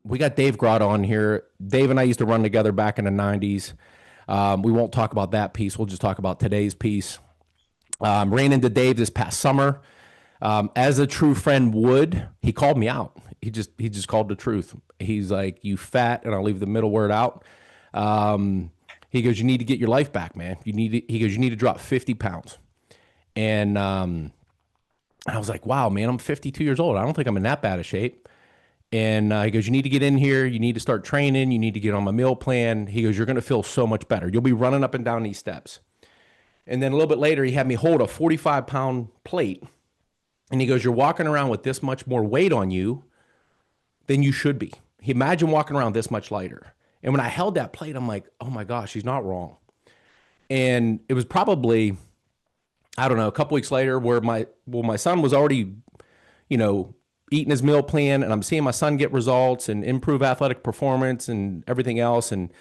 We got Dave Gratta on here. Dave and I used to run together back in the 90s. We won't talk about that piece. We'll just talk about today's piece. Ran into Dave this past summer. As a true friend would, he called me out. He just called the truth. He's like, "You fat," and I'll leave the middle word out. Um, he goes, "You need to get your life back, man. He goes, "You need to drop 50 pounds." And I was like, "Wow, man, I'm 52 years old. I don't think I'm in that bad of shape." And he goes, "You need to get in here. You need to start training. You need to get on my meal plan." He goes, "You're going to feel so much better. You'll be running up and down these steps." And then a little bit later, he had me hold a 45-pound plate. And he goes, "You're walking around with this much more weight on you than you should be. He imagine walking around this much lighter." And when I held that plate, I'm like, "Oh my gosh, he's not wrong." And it was probably, I don't know, a couple weeks later where my son was already, you know, eating his meal plan, and I'm seeing my son get results and improve athletic performance and everything else. And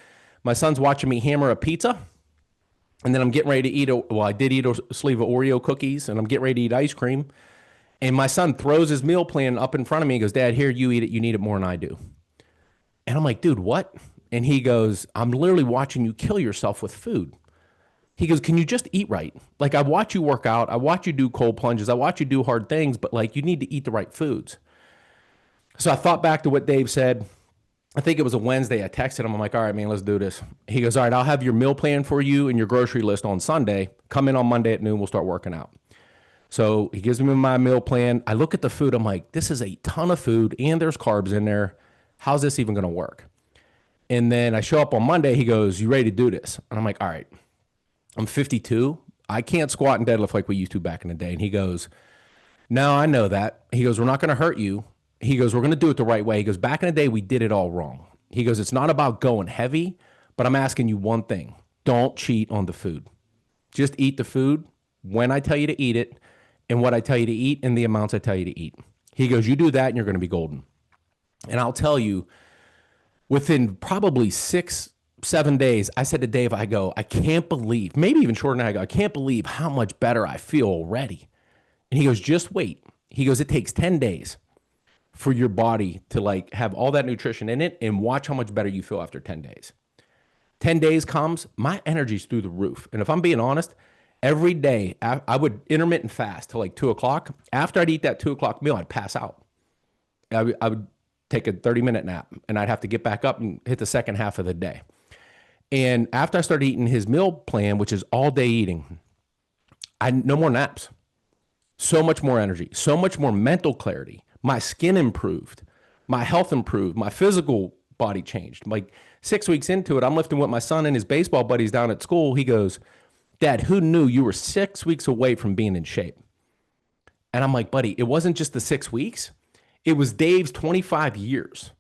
my son's watching me hammer a pizza. And then I'm getting ready to well, I did eat a sleeve of Oreo cookies, and I'm getting ready to eat ice cream. And my son throws his meal plan up in front of me and goes, "Dad, here, you eat it. You need it more than I do." And I'm like, "Dude, what?" And he goes, "I'm literally watching you kill yourself with food." He goes, "Can you just eat right? Like, I watch you work out. I watch you do cold plunges. I watch you do hard things, but like, you need to eat the right foods." So I thought back to what Dave said. I think it was a Wednesday. I texted him. I'm like, "All right, man, let's do this." He goes, "All right, I'll have your meal plan for you and your grocery list on Sunday. Come in on Monday at noon. We'll start working out." So he gives me my meal plan. I look at the food. I'm like, "This is a ton of food and there's carbs in there. How's this even going to work?" And then I show up on Monday. He goes, "You ready to do this?" And I'm like, "All right, I'm 52. I can't squat and deadlift like we used to back in the day." And he goes, "No, I know that." He goes, "We're not going to hurt you." He goes, "We're going to do it the right way." He goes, "Back in the day, we did it all wrong." He goes, "It's not about going heavy, but I'm asking you one thing. Don't cheat on the food. Just eat the food when I tell you to eat it and what I tell you to eat and the amounts I tell you to eat." He goes, "You do that and you're going to be golden." And I'll tell you, within probably 6, 7 days, I said to Dave, I go, "I can't believe," maybe even shorter than that, I go, "I can't believe how much better I feel already." And he goes, "Just wait." He goes, "It takes 10 days for your body to like have all that nutrition in it, and watch how much better you feel after 10 days. 10 days comes, my energy's through the roof. And if I'm being honest, every day I would intermittent fast till like 2 o'clock. After I'd eat that 2 o'clock meal, I'd pass out. I would take a 30-minute nap, and I'd have to get back up and hit the second half of the day. And after I started eating his meal plan, which is all day eating, I no more naps. So much more energy, so much more mental clarity. My skin improved, my health improved, my physical body changed. Like 6 weeks into it, I'm lifting with my son and his baseball buddies down at school. He goes, "Dad, who knew you were 6 weeks away from being in shape?" And I'm like, "Buddy, it wasn't just the 6 weeks. It was Dave's 25 years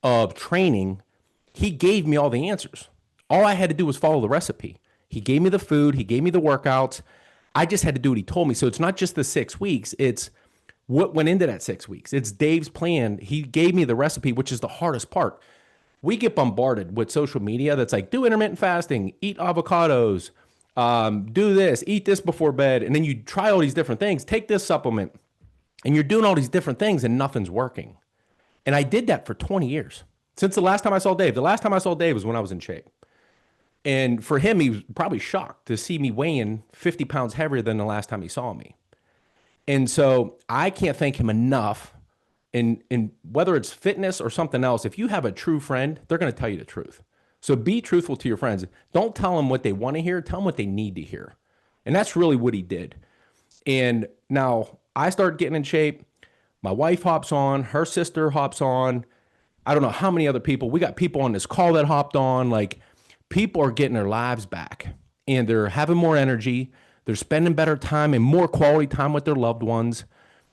of training. He gave me all the answers. All I had to do was follow the recipe. He gave me the food, he gave me the workouts. I just had to do what he told me." So it's not just the 6 weeks, it's what went into that 6 weeks. It's Dave's plan. He gave me the recipe, which is the hardest part. We get bombarded with social media that's like, do intermittent fasting, eat avocados, do this, eat this before bed. And then you try all these different things, take this supplement, and you're doing all these different things and nothing's working. And I did that for 20 years. Since the last time I saw Dave. The last time I saw Dave was when I was in shape. And for him, he was probably shocked to see me weighing 50 pounds heavier than the last time he saw me. And so I can't thank him enough. And whether it's fitness or something else, if you have a true friend, they're going to tell you the truth. So be truthful to your friends. Don't tell them what they want to hear. Tell them what they need to hear. And that's really what he did. And now I start getting in shape. My wife hops on. Her sister hops on. I don't know how many other people. We got people on this call that hopped on. Like, people are getting their lives back, and they're having more energy. They're spending better time and more quality time with their loved ones.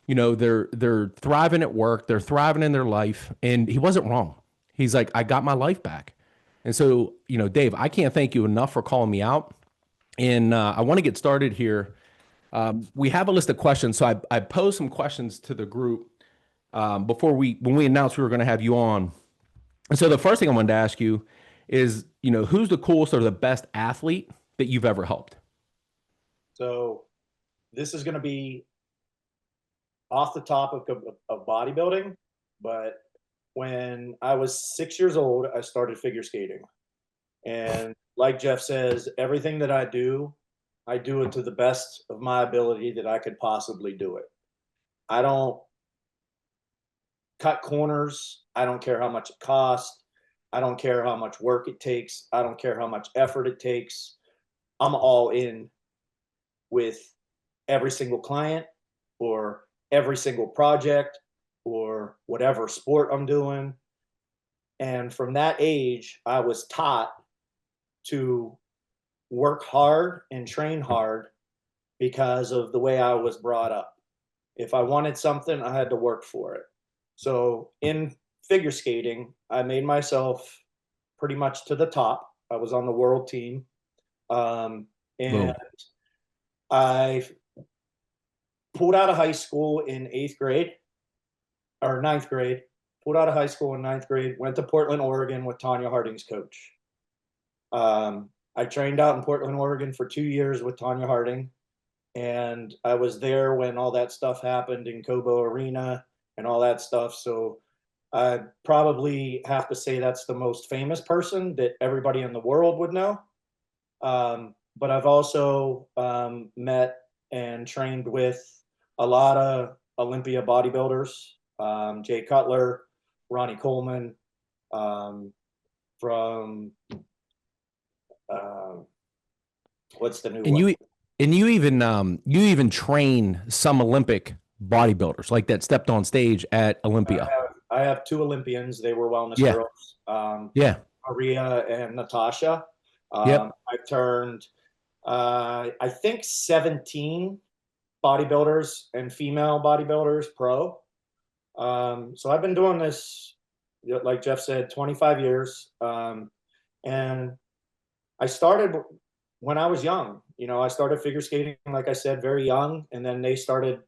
You know, they're thriving at work. They're thriving in their life. And he wasn't wrong. He's like, "I got my life back." And so, you know, Dave, I can't thank you enough for calling me out. And I want to get started here. We have a list of questions. So I posed some questions to the group when we announced we were going to have you on. And so the first thing I wanted to ask you is, you know, who's the coolest or the best athlete that you've ever helped? So this is going to be off the topic of bodybuilding, but when I was 6 years old, I started figure skating. And like Jeff says, everything that I do it to the best of my ability that I could possibly do it. I don't cut corners. I don't care how much it costs. I don't care how much work it takes. I don't care how much effort it takes. I'm all in with every single client or every single project or whatever sport I'm doing. And from that age, I was taught to work hard and train hard because of the way I was brought up. If I wanted something, I had to work for it. So in figure skating, I made myself pretty much to the top. I was on the world team. And Boom. I pulled out of high school in eighth grade or ninth grade, pulled out of high school in ninth grade, went to Portland, Oregon with Tanya Harding's coach. I trained out in Portland, Oregon for 2 years with Tanya Harding. And I was there when all that stuff happened in Cobo Arena and all that stuff. So I probably have to say that's the most famous person that everybody in the world would know. But I've also met and trained with a lot of Olympia bodybuilders, Jay Cutler, Ronnie Coleman, from what's the new And one? you even train some Olympic bodybuilders like that stepped on stage at Olympia. I have two Olympians. They were wellness Yeah. girls, Yeah. Maria and Natasha. Yep. I've turned, I think, 17 bodybuilders and female bodybuilders pro. So I've been doing this, like Jeff said, 25 years. And I started when I was young. You know, I started figure skating, like I said, very young. And then they started,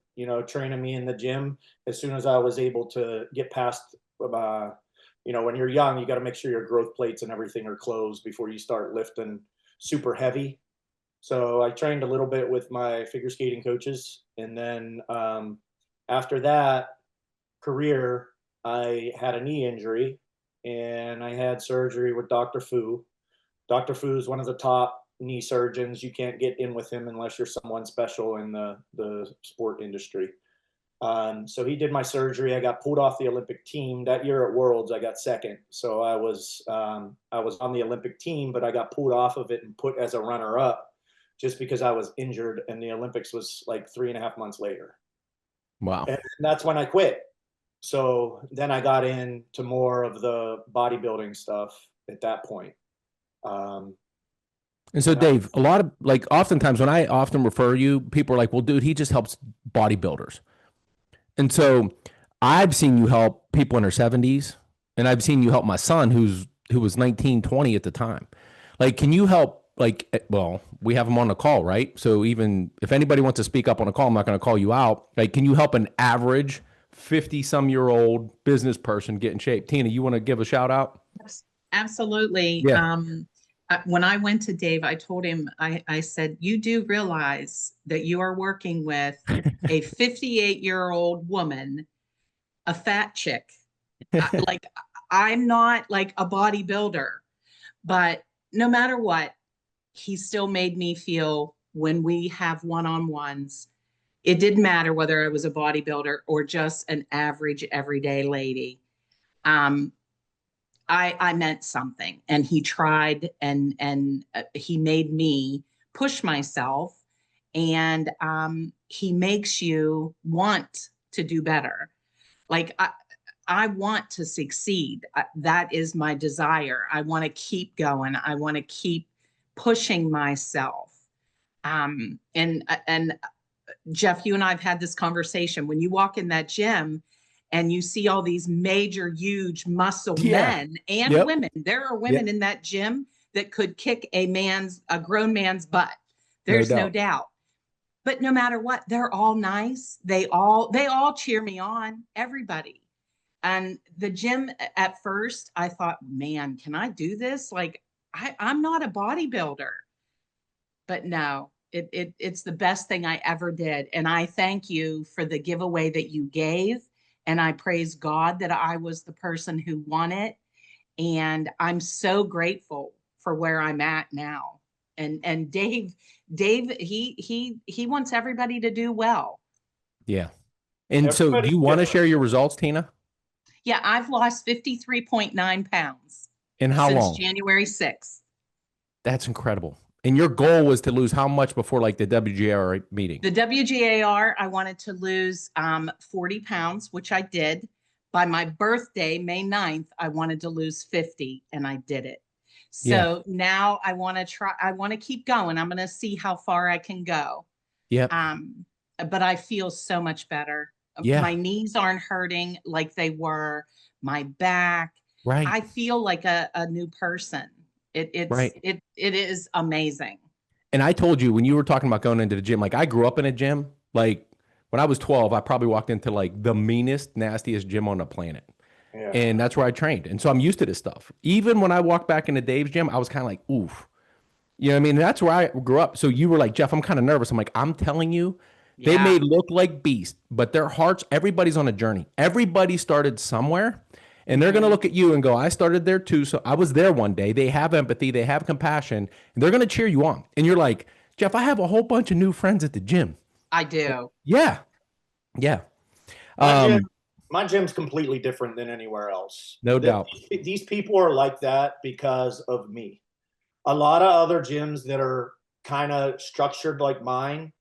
training me in the gym as soon as I was able to get past, when you're young, you got to make sure your growth plates and everything are closed before you start lifting super heavy. So I trained a little bit with my figure skating coaches. And then after that career, I had a knee injury and I had surgery with Dr. Fu. Dr. Fu is one of the top knee surgeons. You can't get in with him unless you're someone special in the sport industry. So he did my surgery. I got pulled off the Olympic team that year at Worlds. I got second, so I was on the Olympic team, but I got pulled off of it and put as a runner up just because I was injured, and the Olympics was like 3.5 months later. Wow. And that's when I quit. So then I got into more of the bodybuilding stuff at that point. And so, Dave, a lot of like oftentimes when I often refer you, people are like, well, dude, he just helps bodybuilders. And so I've seen you help people in their 70s, and I've seen you help my son who was 19, 20 at the time. Like, can you help like well, we have him on the call, right? So even if anybody wants to speak up on a call, I'm not going to call you out. Like, can you help an average 50-some-year-old business person get in shape? Tina, you want to give a shout out? Absolutely. Yeah. When I went to Dave, I told him, I said, you do realize that you are working with a 58-year-old woman, a fat chick. Like, I'm not like a bodybuilder, but no matter what, he still made me feel when we have one-on-ones, it didn't matter whether I was a bodybuilder or just an average everyday lady. I meant something, and he tried, and he made me push myself, and he makes you want to do better. Like, I want to succeed. That is my desire. I want to keep going. I want to keep pushing myself. And Jeff, you and I have had this conversation. When you walk in that gym and you see all these major, huge muscle men and Yep. women, there are women in that gym that could kick a grown man's butt. There's no doubt. But no matter what, they're all nice. They all cheer me on, everybody. And the gym, at first, I thought, man, can I do this? Like, I'm not a bodybuilder. But no, it's the best thing I ever did. And I thank you for the giveaway that you gave And I praise God that I was the person who won it. And I'm so grateful for where I'm at now. And Dave, he wants everybody to do well. Yeah. And so do Everybody's you want to different. share your results, Tina? Yeah, I've lost 53.9 pounds In how since long? January 6th. That's incredible. And your goal was to lose how much before like the WGR meeting? The WGAR, I wanted to lose 40 pounds, which I did. By my birthday, May 9th, I wanted to lose 50, and I did it. Yeah. So now I want to try, I want to keep going. I'm going to see how far I can go. Yep. But I feel so much better. Yeah. My knees aren't hurting like they were, my back. Right. I feel like a new person. Right. It is amazing. And I told you when you were talking about going into the gym, like I grew up in a gym. Like when I was 12, I probably walked into like the meanest, nastiest gym on the planet. Yeah. And that's where I trained. And so I'm used to this stuff. Even when I walked back into Dave's gym, I was kind of like, oof. You know what I mean? That's where I grew up. So you were like, Jeff, I'm kind of nervous. I'm like, I'm telling you, they may look like beasts, but their hearts, everybody's on a journey. Everybody started somewhere. And they're going to look at you and go, I started there too. So I was there one day. They have empathy. They have compassion. And they're going to cheer you on. And you're like, Jeff, I have a whole bunch of new friends at the gym. I do. Yeah. Yeah. My gym's completely different than anywhere else. No doubt. These people are like that because of me. A lot of other gyms that are kind of structured like mine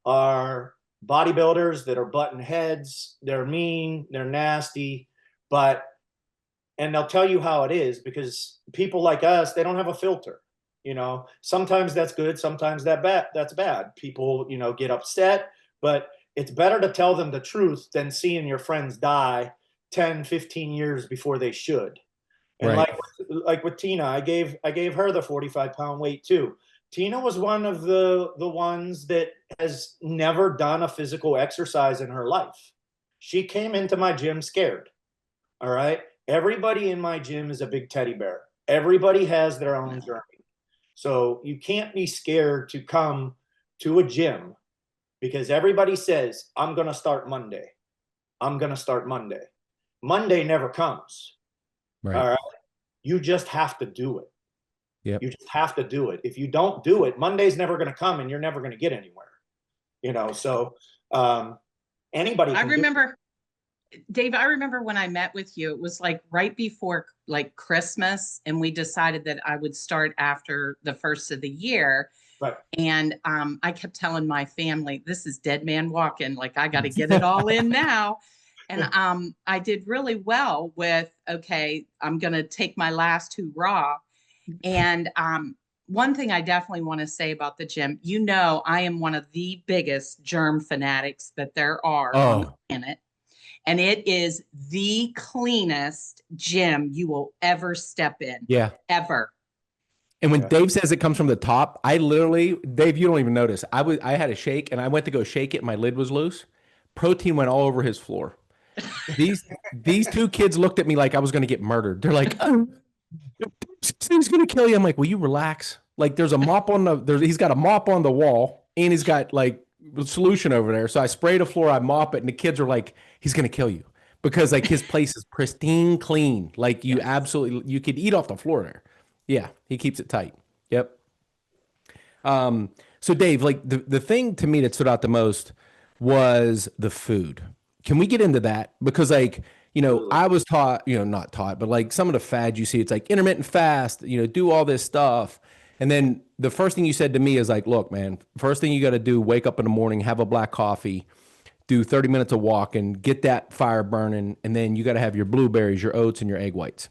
are bodybuilders that are button heads. They're mean, they're nasty, and they'll tell you how it is because people like us, they don't have a filter. You know, sometimes that's good, sometimes that's bad. People, get upset, but it's better to tell them the truth than seeing your friends die 10, 15 years before they should. And Right. like with Tina, I gave her the 45-pound weight too. Tina was one of the ones that has never done a physical exercise in her life. She came into my gym scared. All right. Everybody in my gym is a big teddy bear. Everybody has their own journey. So you can't be scared to come to a gym because everybody says, I'm going to start Monday. I'm going to start Monday. Monday never comes. Right. All right. You just have to do it. Yep. You just have to do it. If you don't do it, Monday's never going to come and you're never going to get anywhere. So anybody can I remember, Dave, I remember when I met with you, it was like right before like Christmas, and we decided that I would start after the first of the year. Right. And I kept telling my family, this is dead man walking. Like, I got to get it all in now. And I did really well with, okay, I'm going to take my last hurrah. And one thing I definitely want to say about the gym, I am one of the biggest germ fanatics that there are on the planet. And it is the cleanest gym you will ever step in. Yeah. Ever. And when Dave says it comes from the top, I literally, Dave, you don't even notice. I had a shake and I went to go shake it and my lid was loose. Protein went all over his floor. These two kids looked at me like I was going to get murdered. They're like, oh, he's going to kill you. I'm like, will you relax? Like there's a mop he's got a mop on the wall and he's got like solution over there. So I spray the floor, I mop it, and the kids are like, he's going to kill you because like his place is pristine clean. Like you you could eat off the floor there. Yeah. He keeps it tight. Yep. So Dave, like the thing to me that stood out the most was the food. Can we get into that? Because like, I was taught, not taught, but like some of the fads you see, it's like intermittent fast, do all this stuff. And then the first thing you said to me is like, look, man, first thing you got to do, wake up in the morning, have a black coffee, do 30 minutes of walking, get that fire burning. And then you got to have your blueberries, your oats, and your egg whites.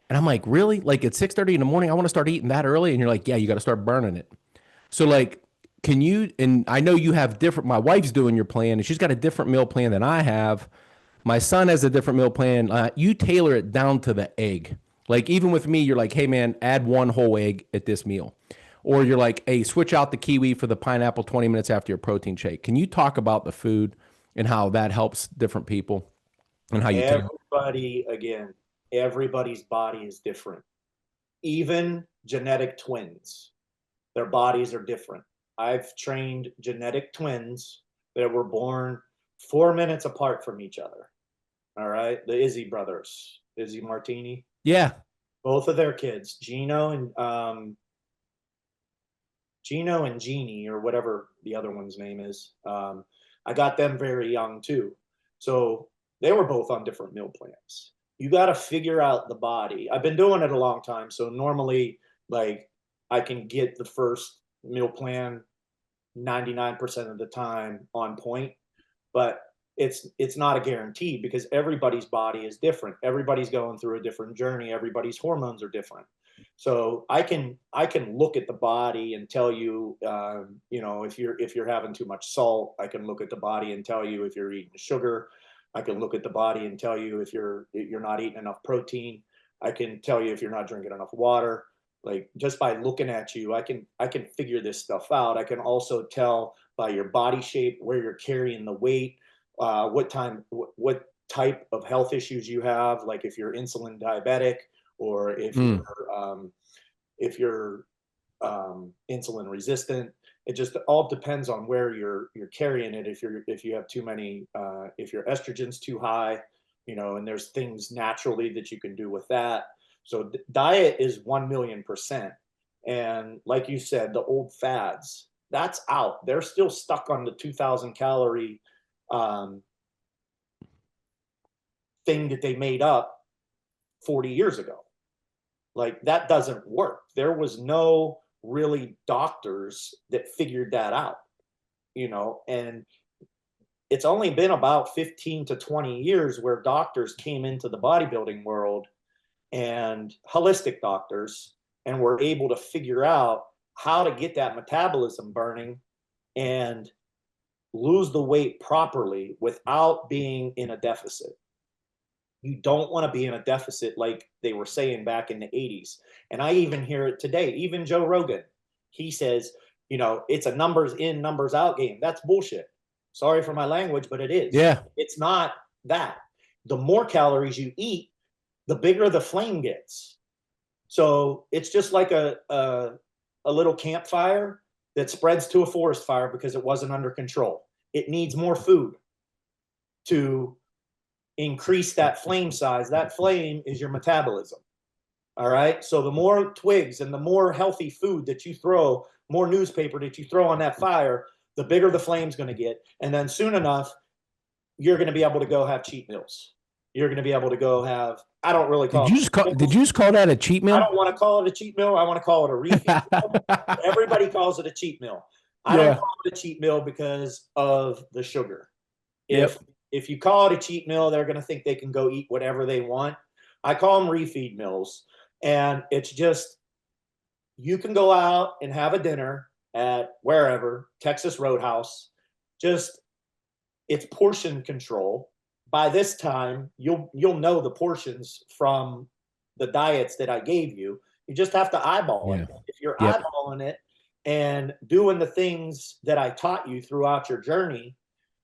And I'm like, really? Like at 6:30 in the morning, I want to start eating that early? And you're like, yeah, you got to start burning it. So like, can you, and I know you have my wife's doing your plan and she's got a different meal plan than I have. My son has a different meal plan. You tailor it down to the egg. Like even with me, you're like, hey man, add one whole egg at this meal. Or you're like, hey, switch out the kiwi for the pineapple 20 minutes after your protein shake. Can you talk about the food and how that helps different people and how you everybody's body is different. Even genetic twins, their bodies are different. I've trained genetic twins that were born 4 minutes apart from each other. All right. The Izzy brothers, Izzy Martini, Yeah. both of their kids, Gino and Jeannie, or whatever the other one's name is. I got them very young too. So they were both on different meal plans. You got to figure out the body. I've been doing it a long time. So normally, like, I can get the first meal plan 99% of the time on point, but it's not a guarantee because everybody's body is different. Everybody's going through a different journey. Everybody's hormones are different. So I can look at the body and tell you, if you're having too much salt. I can look at the body and tell you if you're eating sugar. I can look at the body and tell you if you're not eating enough protein. I can tell you if you're not drinking enough water. Like, just by looking at you, I can figure this stuff out. I can also tell by your body shape where you're carrying the weight, what type of health issues you have, like if you're insulin diabetic, or if you're insulin resistant. It just all depends on where you're carrying it. If you have too many, if your estrogen's too high, and there's things naturally that you can do with that. So diet is 1,000,000%. And like you said, the old fads, that's out. They're still stuck on the 2,000 calorie thing that they made up 40 years ago. Like, that doesn't work. There was no really doctors that figured that out, and it's only been about 15 to 20 years where doctors came into the bodybuilding world, and holistic doctors, and were able to figure out how to get that metabolism burning and lose the weight properly without being in a deficit. You don't want to be in a deficit like they were saying back in the 80s. And I even hear it today. Even Joe Rogan, he says, it's a numbers in, numbers out game. That's bullshit. Sorry for my language, but it is. Yeah. It's not that. The more calories you eat, the bigger the flame gets. So it's just like a little campfire that spreads to a forest fire because it wasn't under control. It needs more food to increase that flame size. That flame is your metabolism. All right. So the more twigs and the more healthy food that you throw, more newspaper that you throw on that fire, the bigger the flame's going to get. And then soon enough, you're going to be able to go have cheat meals. You're going to be able to go have, I don't really call Did you just call that a cheat meal? I don't want to call it a cheat meal. I want to call it a refeed meal. Everybody calls it a cheat meal. I don't call it a cheat meal because of the sugar. If you call it a cheat meal, they're going to think they can go eat whatever they want. I call them refeed meals. And it's just, you can go out and have a dinner at wherever, Texas Roadhouse. Just, it's portion control. By this time, you'll know the portions from the diets that I gave you. You just have to eyeball it. If you're eyeballing it and doing the things that I taught you throughout your journey,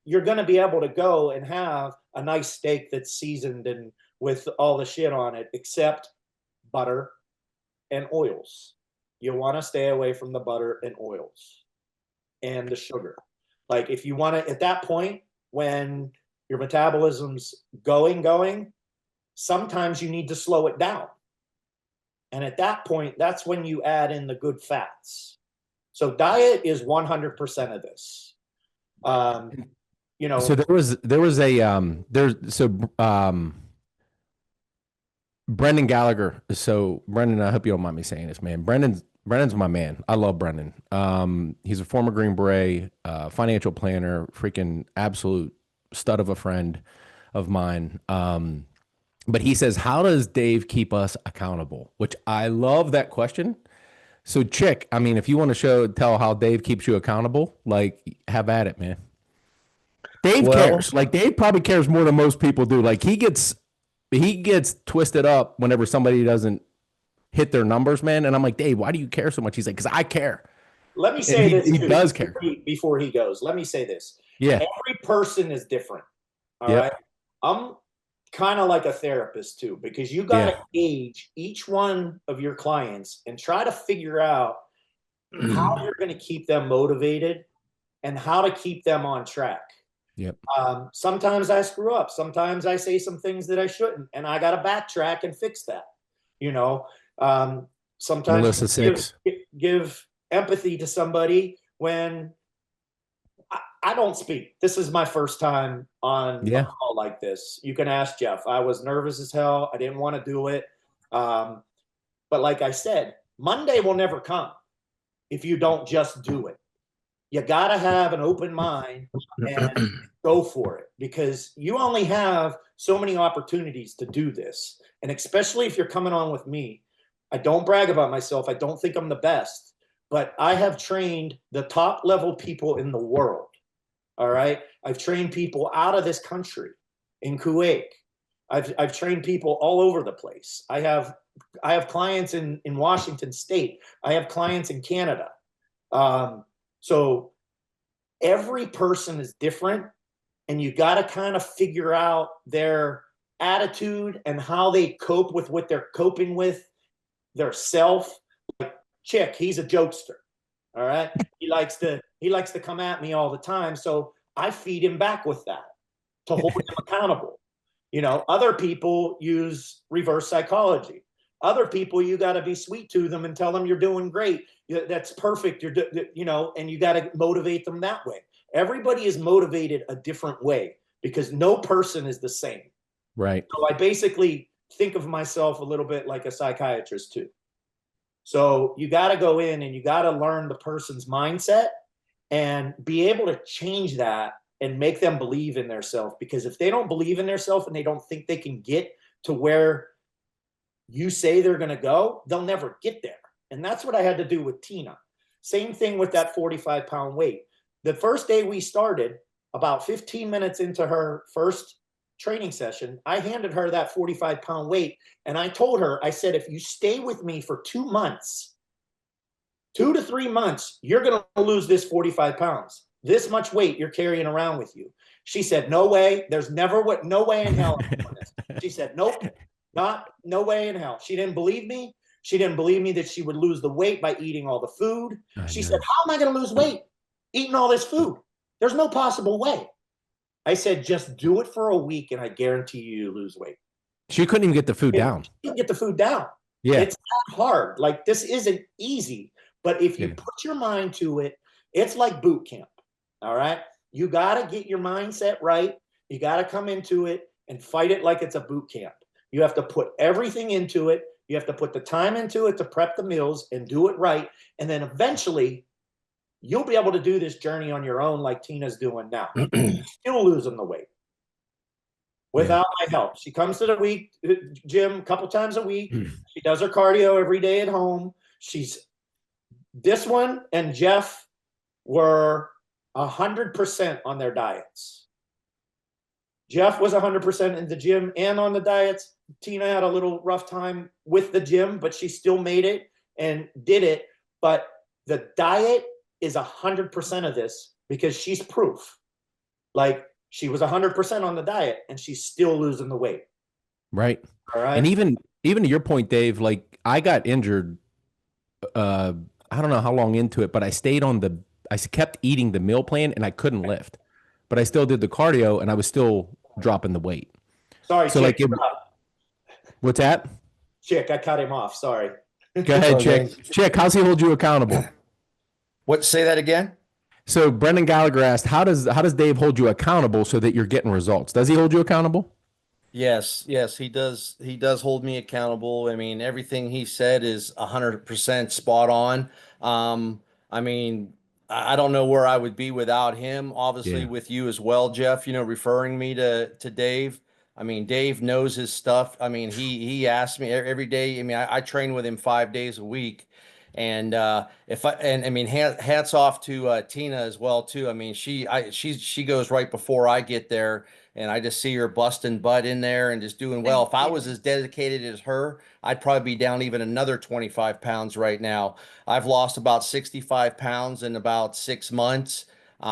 you're going to be able to go and have a nice steak that's seasoned and with all the shit on it, except butter and oils. You want to stay away from the butter and oils and the sugar. Like, if you want to, at that point, when your metabolism's going, sometimes you need to slow it down. And at that point, that's when you add in the good fats. So diet is 100% of this. So there was a Brendan Gallagher. So Brendan, I hope you don't mind me saying this, man. Brendan's my man. I love Brendan. He's a former Green Beret, financial planner, freaking absolute stud of a friend of mine. But he says, how does Dave keep us accountable? Which I love that question. So Chick, I mean, if you want to tell how Dave keeps you accountable, like, have at it, man. Dave cares. Like, Dave probably cares more than most people do. Like, he gets twisted up whenever somebody doesn't hit their numbers, man. And I'm like, Dave, why do you care so much? He's like, because I care. Let me say this. He does care. Before he goes, let me say this. Yeah. Every person is different. All right. I'm kind of like a therapist too, because you got to gauge each one of your clients and try to figure out how you're going to keep them motivated and how to keep them on track. Yep. Sometimes I screw up. Sometimes I say some things that I shouldn't, and I got to backtrack and fix that. You know, sometimes Melissa six. give empathy to somebody when I don't speak. This is my first time on a Yeah. call like this. You can ask Jeff. I was nervous as hell. I didn't want to do it. But like I said, Monday will never come if you don't just do it. You got to have an open mind and go for it, because you only have so many opportunities to do this. And especially if you're coming on with me, I don't brag about myself. I don't think I'm the best, but I have trained the top level people in the world. All right. I've trained people out of this country, in Kuwait. I've trained people all over the place. I have clients in Washington State. I have clients in Canada. So every person is different, and you got to kind of figure out their attitude and how they cope with what they're coping with, their self. Like Chick, he's a jokester. All right. He likes to come at me all the time. So I feed him back with that to hold him accountable. You know, other people use reverse psychology. Other people, you got to be sweet to them and tell them you're doing great. That's perfect. You know, and you got to motivate them that way. Everybody is motivated a different way because no person is the same. Right. So I basically think of myself a little bit like a psychiatrist too. So you got to go in and you got to learn the person's mindset and be able to change that and make them believe in themselves. Because if they don't believe in themselves and they don't think they can get to where you say they're going to go, they'll never get there. And that's what I had to do with Tina. Same thing with that 45-pound weight. The first day we started, about 15 minutes into her first training session, I handed her that 45-pound weight. And I told her, I said, if you stay with me for 2 months, 2 to 3 months, you're going to lose this 45 pounds. This much weight you're carrying around with you. She said, no way. There's never what, no way in hell. She said, nope, no way in hell. She didn't believe me. She didn't believe me that she would lose the weight by eating all the food. She said, how am I going to lose weight eating all this food? There's no possible way. I said, just do it for a week and I guarantee you lose weight. She couldn't even get the food down. She couldn't get the food down. Yeah. It's not hard. Like, this isn't easy. But if you put your mind to it, it's like boot camp. All right. You got to get your mindset right. You got to come into it and fight it like it's a boot camp. You have to put everything into it. You have to put the time into it to prep the meals and do it right. And then eventually you'll be able to do this journey on your own, like Tina's doing now. Still losing the weight without my help. She comes to the gym a couple times a week. She does her cardio every day at home. This one and Jeff were 100% on their diets. Jeff was 100% in the gym and on the diets. Tina had a little rough time with the gym, but she still made it and did it. But the diet is 100% of this because she's proof. Like, she was 100% on the diet and she's still losing the weight. Right. All right. And even to your point, Dave, like, I got injured, I don't know how long into it, but I kept eating the meal plan and I couldn't lift, but I still did the cardio and I was still dropping the weight. Sorry. So Chick, what's that? Chick, I cut him off. Sorry. Go ahead, Chick. Chick, how's he hold you accountable? What? Say that again? So Brendan Gallagher asked, how does Dave hold you accountable so that you're getting results? Does he hold you accountable? Yes, he does. He does hold me accountable. I mean, everything he said is 100% spot on. I mean, I don't know where I would be without him. Obviously, with you as well, Jeff. You know, referring me to Dave. I mean, Dave knows his stuff. I mean, he asks me every day. I mean, I train with him 5 days a week. And I mean, hats off to Tina as well too. I mean, she goes right before I get there, and I just see her busting butt in there and just doing well. If I was as dedicated as her, I'd probably be down even another 25 pounds right now. I've lost about 65 pounds in about 6 months. You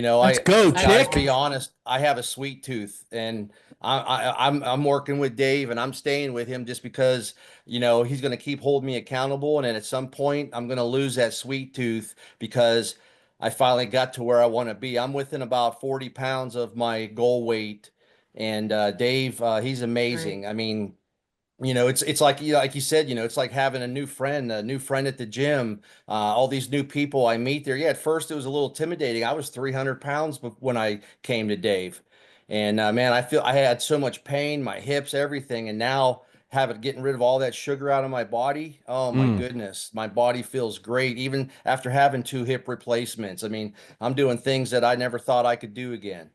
know, Let's go, guys, Chick. be honest, I have a sweet tooth, and I'm working with Dave, and I'm staying with him just because, you know, he's going to keep holding me accountable. And then at some point I'm going to lose that sweet tooth because I finally got to where I want to be. I'm within about 40 pounds of my goal weight. And Dave, he's amazing. I mean, it's like like you said, it's like having a new friend at the gym. All these new people I meet there. Yeah, at first it was a little intimidating. I was 300 pounds when I came to Dave, and man, I feel I had so much pain, my hips, everything, and now getting rid of all that sugar out of my body. Oh my Mm, goodness, my body feels great, even after having 2 hip replacements. I mean, I'm doing things that I never thought I could do again.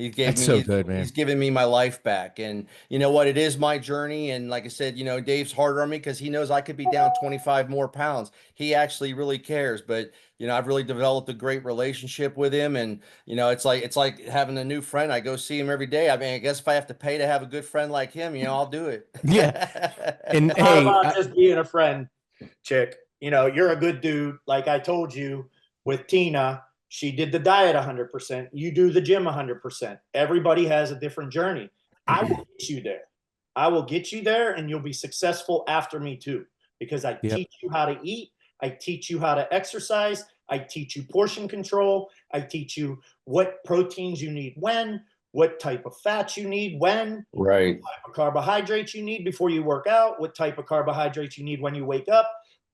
that's so good, He's man. given me my life back. And you know what? It is my journey. And like I said, Dave's harder on me because he knows I could be down 25 more pounds. He actually really cares. But I've really developed a great relationship with him. And it's like having a new friend. I go see him every day. I mean, I guess if I have to pay to have a good friend like him, I'll do it. Yeah. And It's not hey, about just being a friend, chick. You're a good dude. Like I told you with Tina, she did the diet 100%. You do the gym 100%. Everybody has a different journey. I will get you there. I will get you there, and you'll be successful after me too, because I yep. teach you how to eat. I teach you how to exercise. I teach you portion control. I teach you what proteins you need when, what type of fats you need when, Right. what type of carbohydrates you need before you work out, what type of carbohydrates you need when you wake up.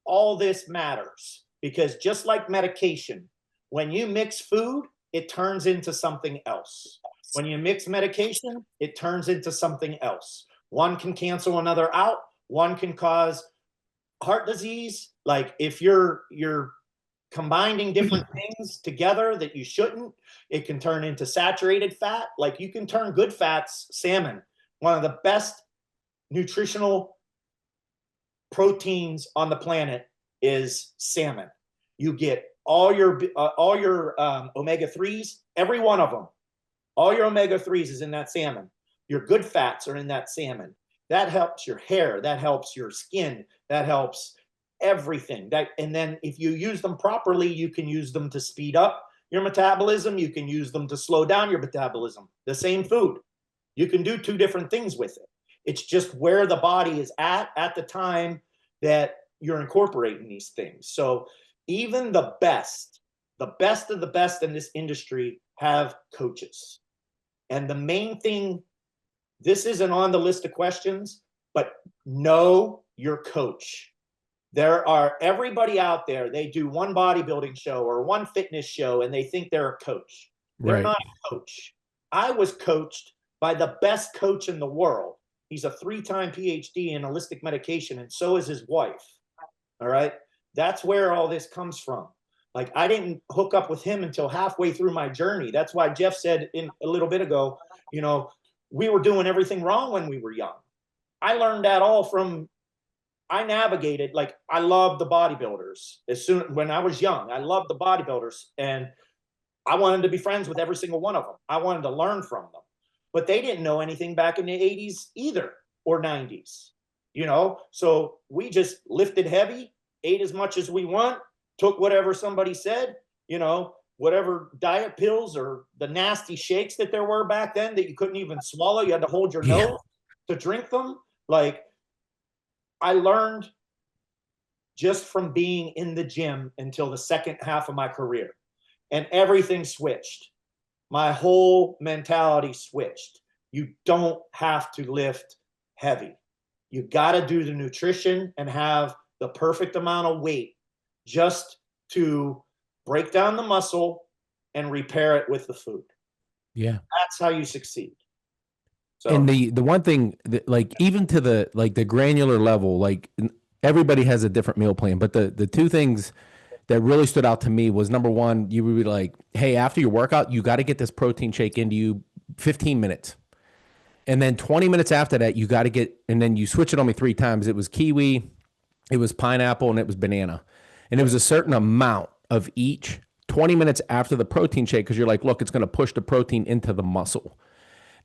All this matters because just like medication, when you mix food, it turns into something else. When you mix medication, it turns into something else. One can cancel another out. One can cause heart disease. Like if you're combining different things together that you shouldn't, it can turn into saturated fat. Like you can turn good fats, salmon, one of the best nutritional proteins on the planet is salmon. You get all your omega-3s, every one of them. All your omega-3s is in that salmon. Your good fats are in that salmon. That helps your hair. That helps your skin. That helps everything. And then if you use them properly, you can use them to speed up your metabolism. You can use them to slow down your metabolism. The same food. You can do 2 different things with it. It's just where the body is at the time that you're incorporating these things. So even the best of the best in this industry have coaches. And the main thing, this isn't on the list of questions, but know your coach. There are everybody out there, they do one bodybuilding show or one fitness show and they think they're a coach. They're Right. not a coach. I was coached by the best coach in the world. He's a 3-time PhD in holistic medication, and so is his wife. All right. That's where all this comes from. Like I didn't hook up with him until halfway through my journey. That's why Jeff said a little bit ago, we were doing everything wrong when we were young. I learned that all from, I navigated, like I loved the bodybuilders. When I was young, I loved the bodybuilders and I wanted to be friends with every single one of them. I wanted to learn from them, but they didn't know anything back in the 80s either or 90s, So we just lifted heavy, ate as much as we want, took whatever somebody said, whatever diet pills or the nasty shakes that there were back then that you couldn't even swallow. You had to hold your nose to drink them. Like I learned just from being in the gym until the second half of my career, and everything switched. My whole mentality switched. You don't have to lift heavy. You got to do the nutrition and have the perfect amount of weight just to break down the muscle and repair it with the food. Yeah. That's how you succeed. So, And the one thing that, like, even to the granular level, like everybody has a different meal plan, but the 2 things that really stood out to me was, number one, you would be like, hey, after your workout, you got to get this protein shake into you 15 minutes. And then 20 minutes after that, you got to get, and then you switch it on me 3 times. It was kiwi, it was pineapple, and it was banana. And it was a certain amount of each 20 minutes after the protein shake, because you're like, look, it's going to push the protein into the muscle.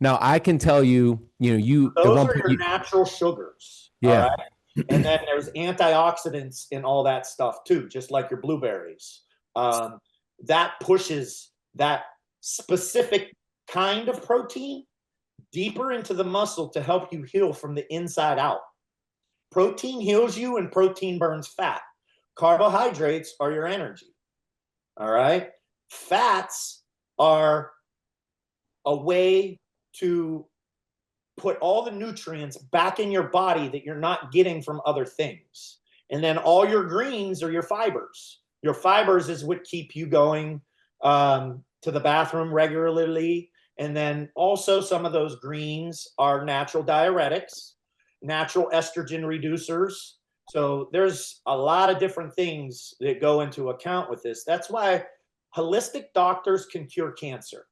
Now, I can tell you, those are your natural sugars. Yeah. All right? And then there's antioxidants in all that stuff too, just like your blueberries. That pushes that specific kind of protein deeper into the muscle to help you heal from the inside out. Protein heals you and protein burns fat. Carbohydrates are your energy. All right. Fats are a way to put all the nutrients back in your body that you're not getting from other things. And then all your greens are your fibers. Your fibers is what keep you going to the bathroom regularly. And then also some of those greens are natural diuretics, natural estrogen reducers. So there's a lot of different things that go into account with this. That's why holistic doctors can cure cancer.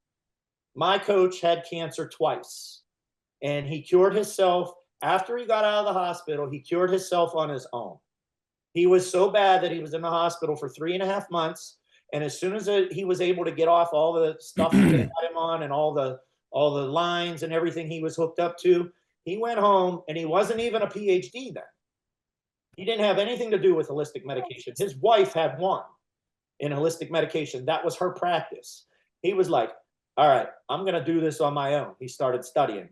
My coach had cancer twice, and he cured himself after he got out of the hospital. He cured himself on his own. He was so bad that he was in the hospital for 3.5 months. And as soon as he was able to get off all the stuff that they had him on and all the lines and everything he was hooked up to, he went home, and he wasn't even a PhD then. He didn't have anything to do with holistic medication. His wife had one in holistic medication. That was her practice. He was like, all right, I'm going to do this on my own. He started studying.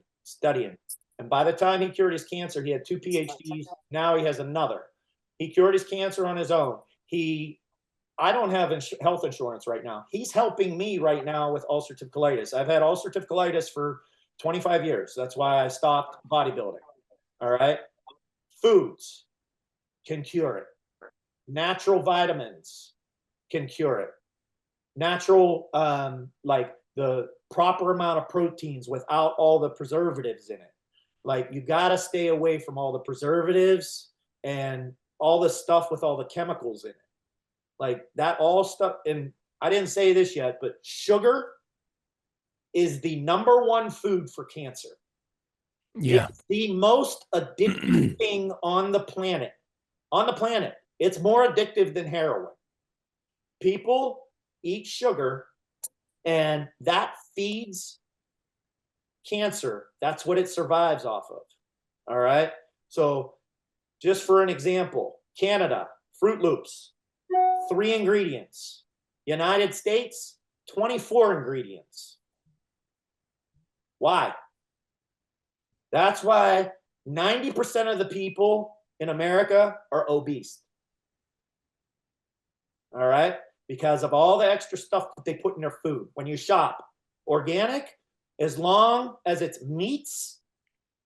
And by the time he cured his cancer, he had 2 PhDs. Now he has another. He cured his cancer on his own. I don't have health insurance right now. He's helping me right now with ulcerative colitis. I've had ulcerative colitis for 25 years. That's why I stopped bodybuilding. All right. Foods can cure it. Natural vitamins can cure it. Natural, like the proper amount of proteins without all the preservatives in it. Like, you got to stay away from all the preservatives and all the stuff with all the chemicals in it. Like that all stuff. And I didn't say this yet, but sugar is the #1 food for cancer. Yeah. It's the most addictive thing on the planet. On the planet. It's more addictive than heroin. People eat sugar, and that feeds cancer. That's what it survives off of. All right. So just for an example, Canada, Fruit Loops, 3 ingredients. United States, 24 ingredients. Why? That's why 90% of the people in America are obese. All right? Because of all the extra stuff that they put in their food. When you shop organic, as long as it's meats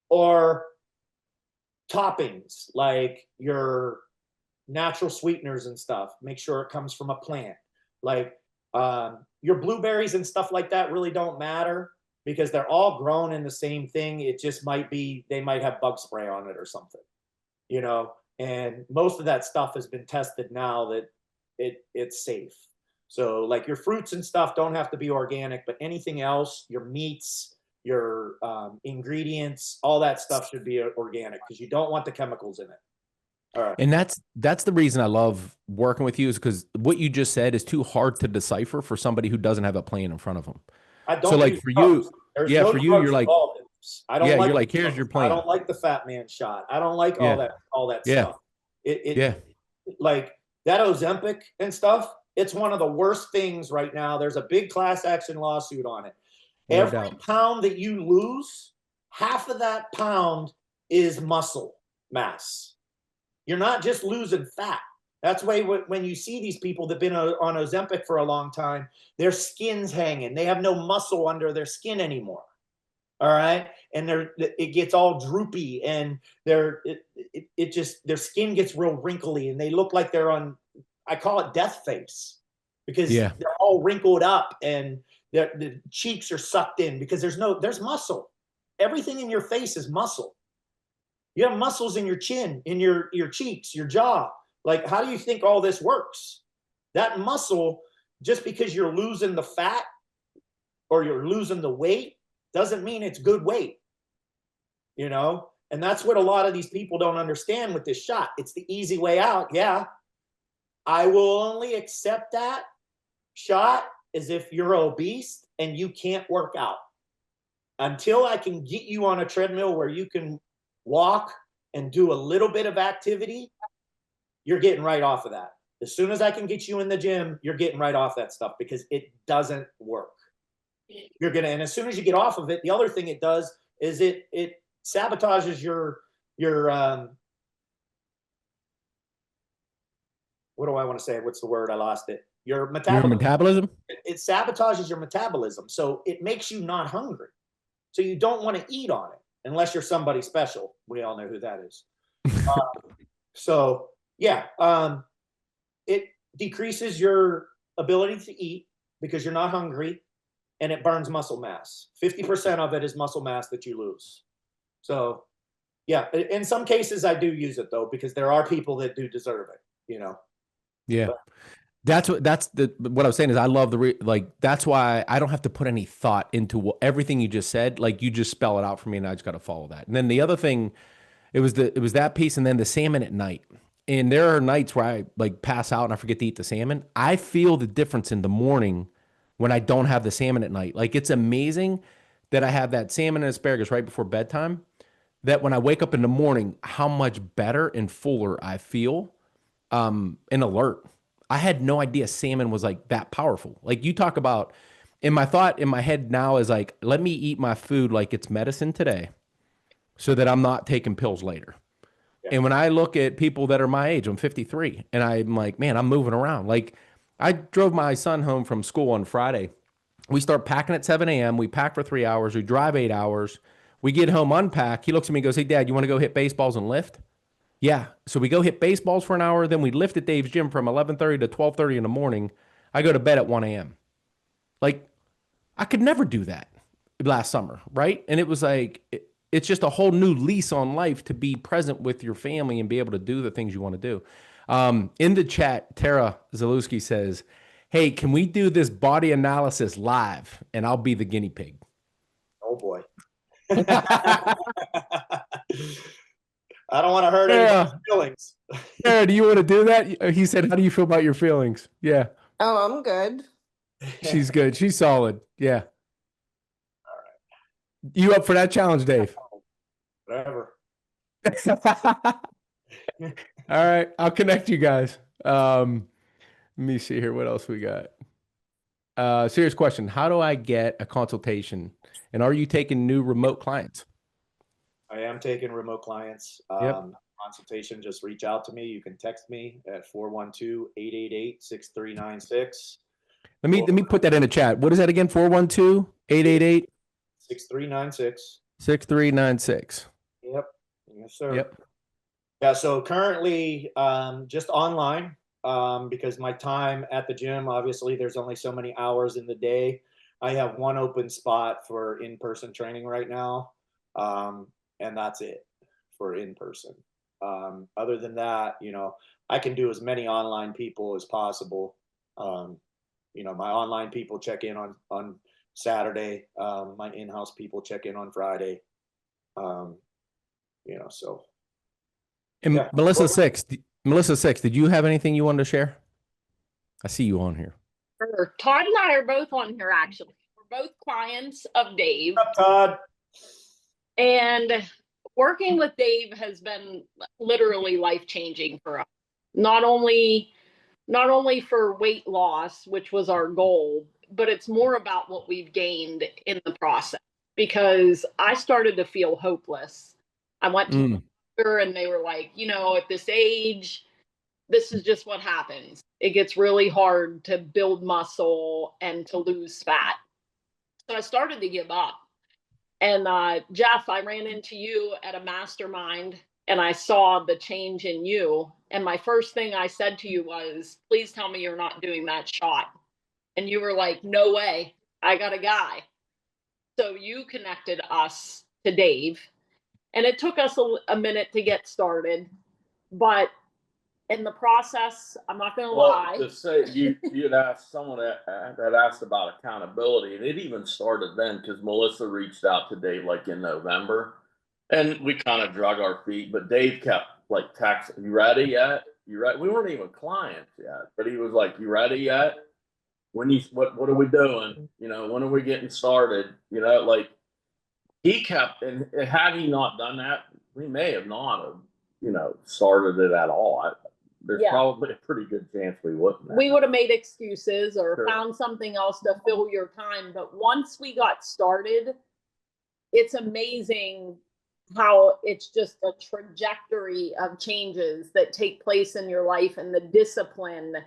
or toppings, like your natural sweeteners and stuff, make sure it comes from a plant. Like your blueberries and stuff like that really don't matter because they're all grown in the same thing. It just might be, they might have bug spray on it or something, you know, and most of that stuff has been tested now that it's safe. So like your fruits and stuff don't have to be organic, but anything else, your meats, your ingredients, all that stuff should be organic because you don't want the chemicals in it. All right. And that's the reason I love working with you, is because what you just said is too hard to decipher for somebody who doesn't have a plan in front of them. I don't So like for you, yeah, for you, you're like, I don't yeah, like you're like, here's your plan. I don't like the fat man shot. I don't like Yeah. all that Yeah. stuff. It Yeah. like that Ozempic and stuff, it's one of the worst things right now. There's a big class action lawsuit on it. No Every doubt. pound that you lose, half of that pound is muscle mass. You're not just losing fat. That's why when you see these people that've been on Ozempic for a long time, their skin's hanging. They have no muscle under their skin anymore. All right. And it gets all droopy, and their skin gets real wrinkly, and they look like they're on, I call it death face, because they're all wrinkled up and the cheeks are sucked in because there's muscle. Everything in your face is muscle. You have muscles in your chin, in your cheeks, your jaw. Like, how do you think all this works? That muscle, just because you're losing the fat or you're losing the weight, doesn't mean it's good weight, you know? And that's what a lot of these people don't understand with this shot. It's the easy way out. Yeah. I will only accept that shot as if you're obese and you can't work out. Until I can get you on a treadmill where you can walk and do a little bit of activity, you're getting right off of that. As soon as I can get you in the gym, you're getting right off that stuff because it doesn't work. And as soon as you get off of it, the other thing it does is it sabotages your what do I want to say? What's the word? I lost it. your Your metabolism. metabolism? It sabotages your metabolism. So it makes you not hungry. So you don't want to eat on it unless you're somebody special. We all know who that is. So yeah, it decreases your ability to eat because you're not hungry, and it burns muscle mass. 50% of it is muscle mass that you lose. So yeah, in some cases I do use it though, because there are people that do deserve it, you know? Yeah. But That's what I was saying is I love like, that's why I don't have to put any thought into everything you just said. Like, you just spell it out for me and I just got to follow that. And then the other thing, it was that piece, and then the salmon at night. And there are nights where I like pass out and I forget to eat the salmon. I feel the difference in the morning when I don't have the salmon at night. Like, it's amazing that I have that salmon and asparagus right before bedtime, that when I wake up in the morning, how much better and fuller I feel, and alert. I had no idea salmon was like that powerful. Like, you talk about, and my thought in my head now is like, let me eat my food like it's medicine today so that I'm not taking pills later. Yeah. And when I look at people that are my age, I'm 53, and I'm like, man, I'm moving around. Like, I drove my son home from school on Friday. We start packing at 7 a.m. We pack for 3 hours. We drive 8 hours. We get home, unpack. He looks at me and goes, hey, Dad, you want to go hit baseballs and lift? Yeah. So we go hit baseballs for an hour. Then we lift at Dave's gym from 11:30 to 12:30 in the morning. I go to bed at 1 a.m. Like, I could never do that last summer, right? And it was like, it's just a whole new lease on life to be present with your family and be able to do the things you want to do. In the chat, Tara Zalewski says, hey, can we do this body analysis live? And I'll be the guinea pig. oh boy. I don't want to hurt anybody's feelings. Tara, do you want to do that? He said, how do you feel about your feelings? Yeah. Oh, I'm good. She's good. She's solid. Yeah. All right. You up for that challenge, Dave? Whatever. All right. I'll connect you guys. Let me see here. What else we got? Serious question. How do I get a consultation? And are you taking new remote clients? I am taking remote clients. Yep. Consultation, just reach out to me. You can text me at 412-888-6396. Let me put that in the chat. What is that again? 412-888? 6396. 6396. Yep. Yes, sir. Yep. Yeah, so currently just online because my time at the gym, obviously there's only so many hours in the day. I have one open spot for in-person training right now. And that's it for in-person. Other than that, you know, I can do as many online people as possible. You know, my online people check in on Saturday. My in-house people check in on Friday. You know, so. And Yeah. Melissa Six, did you have anything you wanted to share? I see you on here. Sure. Todd and I are both on here, actually. We're both clients of Dave. What's up, Todd? And working with Dave has been literally life-changing for us. Not only for weight loss, which was our goal, but it's more about what we've gained in the process. Because I started to feel hopeless. I went to the doctor and they were like, you know, at this age, this is just what happens. It gets really hard to build muscle and to lose fat. So I started to give up. And Jeff, I ran into you at a mastermind and I saw the change in you. And my first thing I said to you was, please tell me you're not doing that shot. And you were like, no way, I got a guy. So you connected us to Dave. And it took us a minute to get started. But in the process, I'm not going to lie. To say you'd asked someone that asked about accountability, and it even started then because Melissa reached out to Dave like in November, and we kind of drug our feet. But Dave kept like texting, "You ready yet? You ready?" We weren't even clients yet, but he was like, "You ready yet? What are we doing? You know, when are we getting started? You know, like." He kept, and had he not done that, we may have not have, you know, started it at all. There's probably a pretty good chance we wouldn't have. We would have made excuses or Sure. found something else to fill your time. But once we got started, it's amazing how it's just a trajectory of changes that take place in your life and the discipline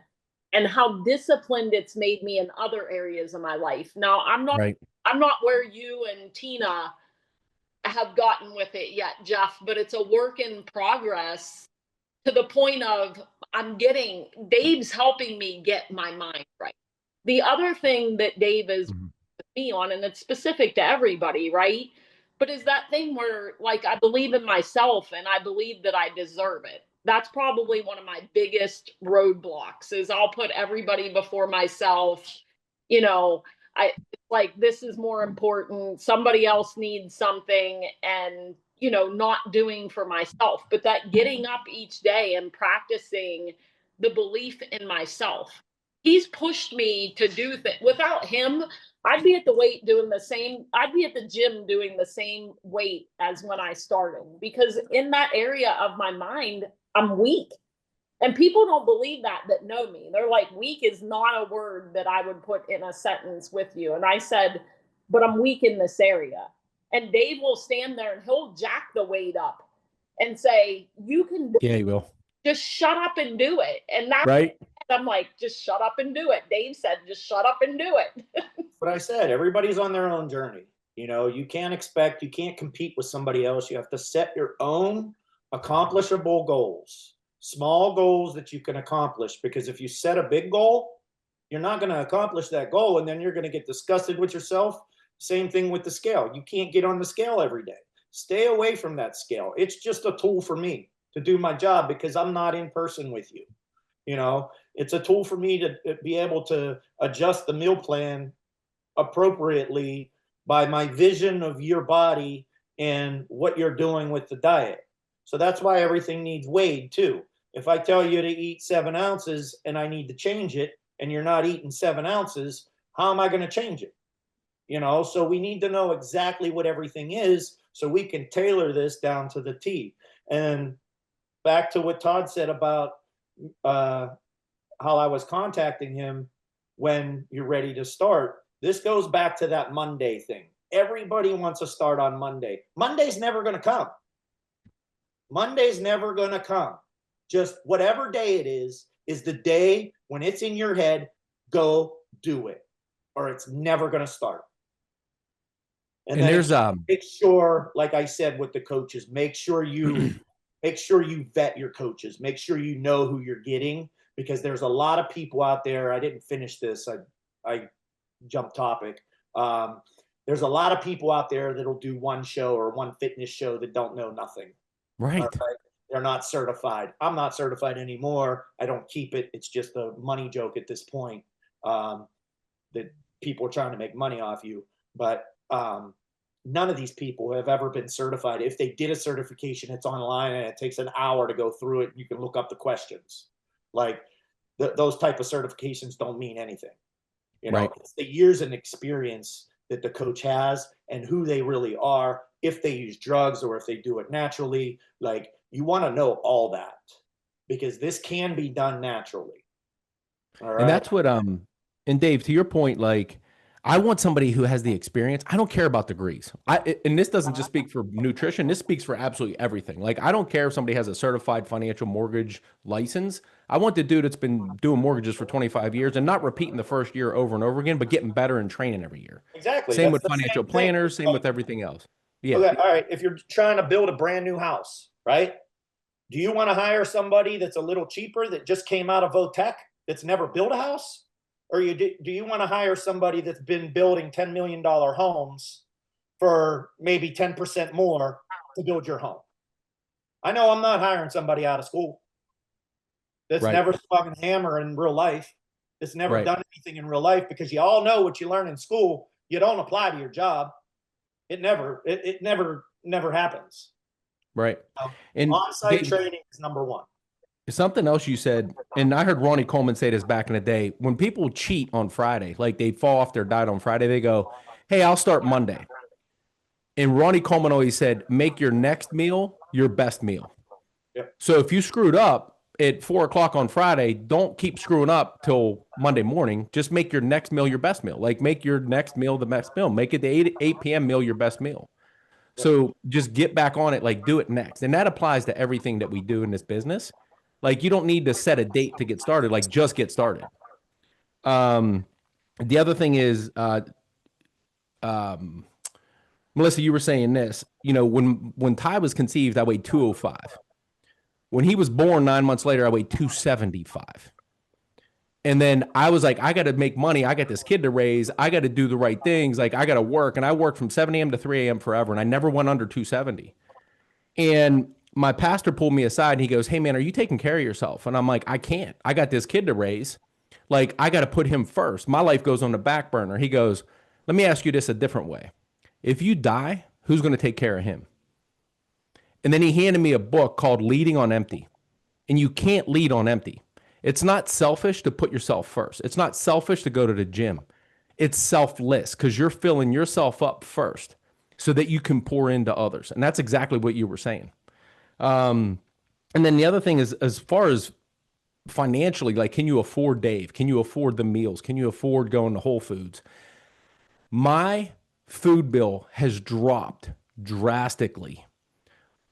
and how disciplined it's made me in other areas of my life. Now, Right. I'm not where you and Tina have gotten with it yet, Jeff, but it's a work in progress to the point of Dave's helping me get my mind right. The other thing that Dave is with me on, and it's specific to everybody, right? But is that thing where, like, I believe in myself and I believe that I deserve it. That's probably one of my biggest roadblocks is I'll put everybody before myself. You know, like, this is more important. Somebody else needs something, and, not doing for myself. But that getting up each day and practicing the belief in myself. He's pushed me to do things. Without him, I'd be at the gym doing the same weight as when I started, because in that area of my mind, I'm weak. And people don't believe that know me. They're like, weak is not a word that I would put in a sentence with you. And I said, but I'm weak in this area. And Dave will stand there and he'll jack the weight up and say, you can do Yeah, he will. just shut up and do it. And that's Right. I'm like, just shut up and do it. Dave said, just shut up and do it. But I said, everybody's on their own journey. You can't compete with somebody else. You have to set your own accomplishable goals, small goals that you can accomplish. Because if you set a big goal, you're not going to accomplish that goal. And then you're going to get disgusted with yourself. Same thing with the scale. You can't get on the scale every day. Stay away from that scale. It's just a tool for me to do my job because I'm not in person with you. It's a tool for me to be able to adjust the meal plan appropriately by my vision of your body and what you're doing with the diet. So that's why everything needs weighed too. If I tell you to eat 7 ounces and I need to change it and you're not eating 7 ounces, how am I going to change it? So we need to know exactly what everything is so we can tailor this down to the T. And back to what Todd said about how I was contacting him when you're ready to start. This goes back to that Monday thing. Everybody wants to start on Monday. Monday's never going to come. Monday's never going to come. Just whatever day it is the day when it's in your head, go do it, or it's never going to start. And then there's make sure, like I said with the coaches, make sure you vet your coaches. Make sure you know who you're getting, because there's a lot of people out there. I didn't finish this. I jumped topic. There's a lot of people out there that'll do one show or one fitness show that don't know nothing. right. They're not certified. I'm not certified anymore. I don't keep it. It's just a money joke at this point, that people are trying to make money off you. But none of these people have ever been certified. If they did a certification, it's online and it takes an hour to go through it. You can look up the questions. Like those type of certifications don't mean anything. Right. It's the years and experience that the coach has and who they really are, if they use drugs or if they do it naturally. Like, you want to know all that, because this can be done naturally. All right. And that's what, and Dave, to your point, like, I want somebody who has the experience. I don't care about degrees. And this doesn't just speak for nutrition. This speaks for absolutely everything. Like, I don't care if somebody has a certified financial mortgage license. I want the dude that's been doing mortgages for 25 years and not repeating the first year over and over again, but getting better and training every year. Exactly. Same That's with financial planners, same with everything else. Yeah. Okay, all right. If you're trying to build a brand new house, right? Do you want to hire somebody that's a little cheaper that just came out of Votech that's never built a house? Or do you want to hire somebody that's been building $10 million homes for maybe 10% more to build your home? I know I'm not hiring somebody out of school that's Right. never swung a hammer in real life, that's never Right. done anything in real life, because you all know what you learn in school, you don't apply to your job. It never happens. Right. And On-site Dave, training is number one. something else you said, and I heard Ronnie Coleman say this back in the day, when people cheat on Friday, like they fall off their diet on Friday, they go, hey, I'll start Monday. And Ronnie Coleman always said, make your next meal your best meal. Yep. So if you screwed up at 4 o'clock on Friday, don't keep screwing up till Monday morning. Just make your next meal your best meal. Like, make your next meal the best meal. Make it the 8 p.m. meal your best meal. So just get back on it, like, do it next. And that applies to everything that we do in this business. Like, you don't need to set a date to get started. Like, just get started. The other thing is, Melissa, you were saying this, you know, when Ty was conceived, I weighed 205. When he was born 9 months later, I weighed 275. And then I was like, I got to make money. I got this kid to raise. I got to do the right things. Like, I got to work. And I worked from 7 a.m. to 3 a.m. forever. And I never went under 270. And my pastor pulled me aside and he goes, hey, man, are you taking care of yourself? And I'm like, I can't. I got this kid to raise. Like, I got to put him first. My life goes on the back burner. He goes, let me ask you this a different way. If you die, who's going to take care of him? And then he handed me a book called Leading on Empty. And you can't lead on empty. It's not selfish to put yourself first. It's not selfish to go to the gym. It's selfless because you're filling yourself up first so that you can pour into others. And that's exactly what you were saying. And then the other thing is, as far as financially, like, can you afford Dave? Can you afford the meals? Can you afford going to Whole Foods? My food bill has dropped drastically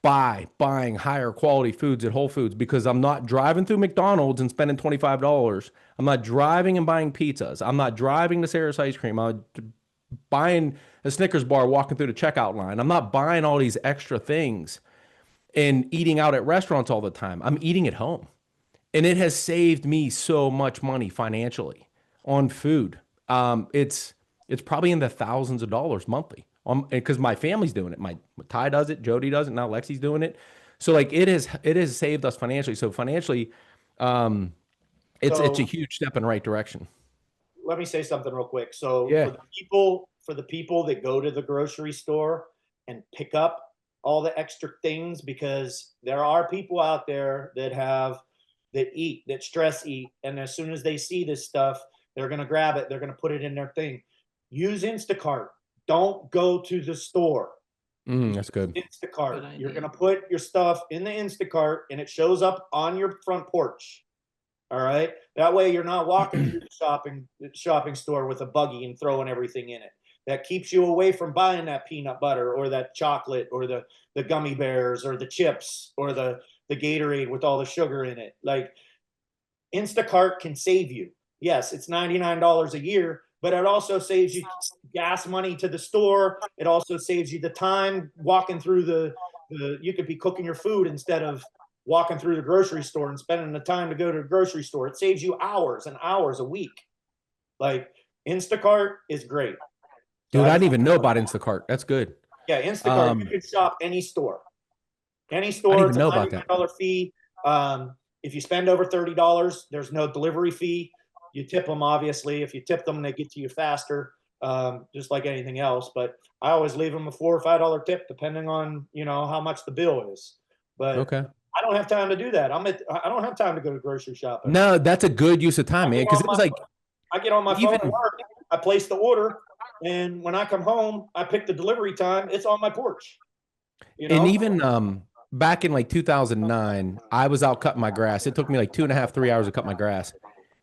by buying higher quality foods at Whole Foods because I'm not driving through McDonald's and spending $25. I'm not driving and buying pizzas. I'm not driving to Sarah's ice cream. I'm buying a Snickers bar walking through the checkout line. I'm not buying all these extra things and eating out at restaurants all the time. I'm eating at home. And it has saved me so much money financially on food. It's probably in the thousands of dollars monthly. Because my family's doing it. My Ty does it, Jody does it, now Lexi's doing it. So like it has saved us financially. So financially, it's a huge step in the right direction. Let me say something real quick. So yeah. for the people that go to the grocery store and pick up all the extra things, because there are people out there that stress eat, and as soon as they see this stuff, they're gonna grab it, they're gonna put it in their thing. Use Instacart. Don't go to the store. That's good. Instacart. Good You're idea. going to put your stuff in the Instacart and it shows up on your front porch. All right. That way you're not walking through the shopping store with a buggy and throwing everything in it. That keeps you away from buying that peanut butter or that chocolate or the gummy bears or the chips or the Gatorade with all the sugar in it. Like, Instacart can save you. Yes, it's $99 a year, but it also saves you gas money to the store. It also saves you the time walking through you could be cooking your food instead of walking through the grocery store and spending the time to go to the grocery store. It saves you hours and hours a week. Like, Instacart is great. Dude, I didn't even know about Instacart. That's good. Yeah, Instacart, you can shop any store. Any I store, didn't it's even a know about that. $99 fee. If you spend over $30, there's no delivery fee. You tip them, obviously. If you tip them, they get to you faster, just like anything else. But I always leave them a $4 or $5 tip, depending on, how much the bill is. But Okay. I don't have time to do that. I don't have time to go to grocery shopping. No, that's a good use of time, man. Because it was like, I get on my phone at work, I place the order, and when I come home, I pick the delivery time. It's on my porch. And even back in like 2009, I was out cutting my grass. It took me like 2.5, 3 hours to cut my grass.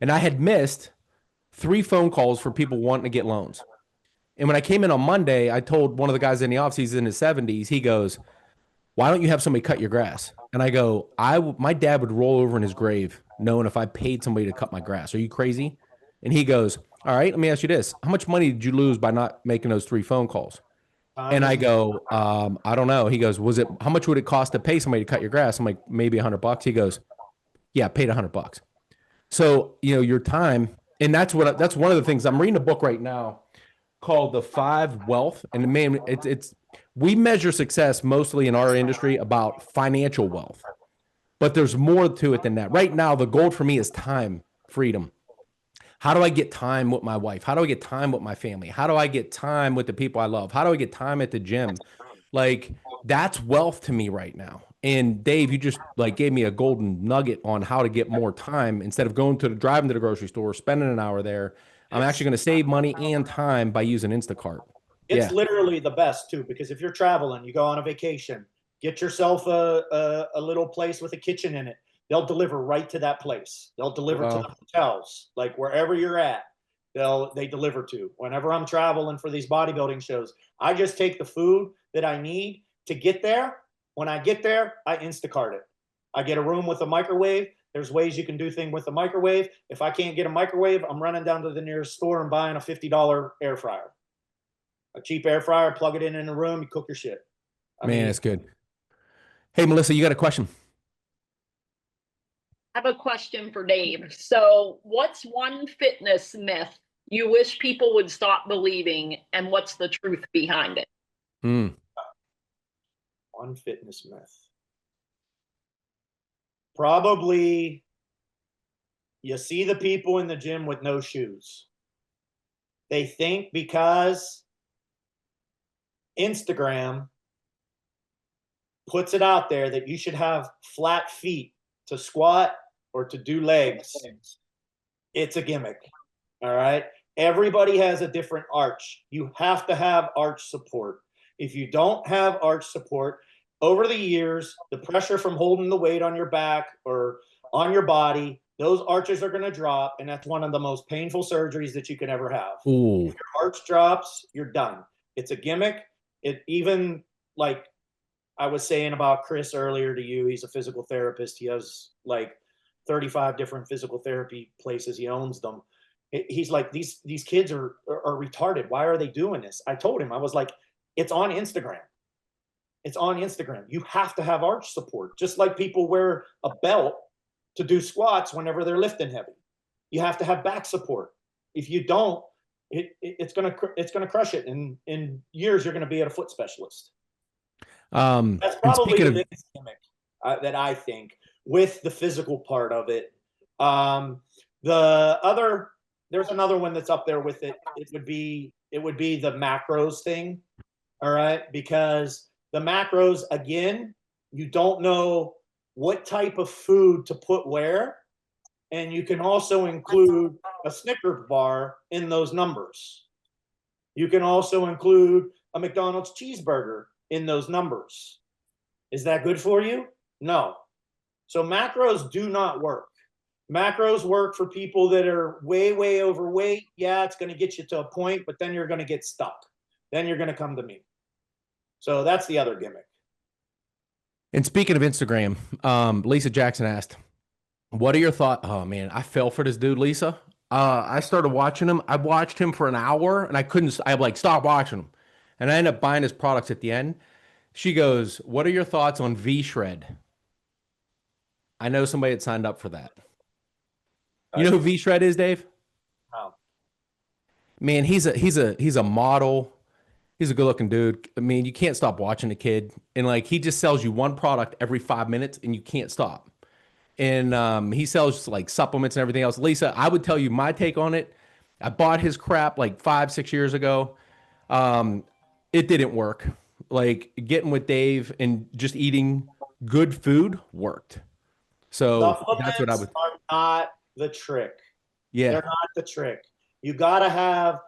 And I had missed 3 phone calls for people wanting to get loans. And when I came in on Monday, I told one of the guys in the office, he's in his 70s. He goes, why don't you have somebody cut your grass? And I go, my dad would roll over in his grave knowing if I paid somebody to cut my grass. Are you crazy? And he goes, all right, let me ask you this. How much money did you lose by not making those 3 phone calls? And I go, I don't know. He goes, how much would it cost to pay somebody to cut your grass? I'm like, maybe $100. He goes, yeah, I paid $100. So, your time, and that's one of the things. I'm reading a book right now called The 5 Wealth. And man, we measure success mostly in our industry about financial wealth, but there's more to it than that. Right now, the goal for me is time freedom. How do I get time with my wife? How do I get time with my family? How do I get time with the people I love? How do I get time at the gym? Like, that's wealth to me right now. And Dave, you just like gave me a golden nugget on how to get more time instead of driving to the grocery store, spending an hour there. I'm actually going to save money and time by using Instacart. It's literally the best too, because if you're traveling, you go on a vacation, get yourself a little place with a kitchen in it. They'll deliver right to that place. They'll deliver to the hotels, like wherever you're at. They deliver to. Whenever I'm traveling for these bodybuilding shows, I just take the food that I need to get there. When I get there, I Instacart it. I get a room with a microwave. There's ways you can do things with a microwave. If I can't get a microwave, I'm running down to the nearest store and buying a $50 air fryer. A cheap air fryer, plug it in a room, you cook your shit. Man, that's good. Hey, Melissa, you got a question? I have a question for Dave. So what's one fitness myth you wish people would stop believing, and what's the truth behind it? One fitness myth. Probably you see the people in the gym with no shoes. They think because Instagram puts it out there that you should have flat feet to squat or to do legs. It's a gimmick. All right. Everybody has a different arch. You have to have arch support. If you don't have arch support, over the years, the pressure from holding the weight on your back or on your body, those arches are going to drop. And that's one of the most painful surgeries that you can ever have. Ooh. If your arch drops, you're done. It's a gimmick. It even, like I was saying about Chris earlier to you, he's a physical therapist. He has like 35 different physical therapy places. He owns them. He's like, these kids are retarded. Why are they doing this? I told him, I was like, it's on Instagram. It's on Instagram. You have to have arch support, just like people wear a belt to do squats whenever they're lifting heavy. You have to have back support. If you don't, it's gonna crush it. In years, you're gonna be at a foot specialist. That's probably the biggest gimmick that I think, with the physical part of it. There's another one that's up there with it. It would be the macros thing. All right, because the macros, again, you don't know what type of food to put where, and you can also include a Snickers bar in those numbers. You can also include a McDonald's cheeseburger in those numbers. Is that good for you? No. So macros do not work. Macros work for people that are way, way overweight. Yeah, it's going to get you to a point, but then you're going to get stuck. Then you're going to come to me. So that's the other gimmick. And speaking of Instagram, Lisa Jackson asked, what are your thoughts? Oh man, I fell for this dude, Lisa. I started watching him. I watched him for an hour and I like, stop watching him. And I ended up buying his products at the end. She goes, what are your thoughts on V-Shred? I know somebody had signed up for that. You know who V-Shred is, Dave? No. Man, he's a model. He's a good looking dude. I mean, you can't stop watching the kid. And like, he just sells you one product every 5 minutes and you can't stop. And he sells like supplements and everything else. Lisa, I would tell you my take on it. I bought his crap like 5-6 years ago. It didn't work. Like, getting with Dave and just eating good food worked. So that's what I would. Are not the trick. Yeah. They're not the trick. You got to have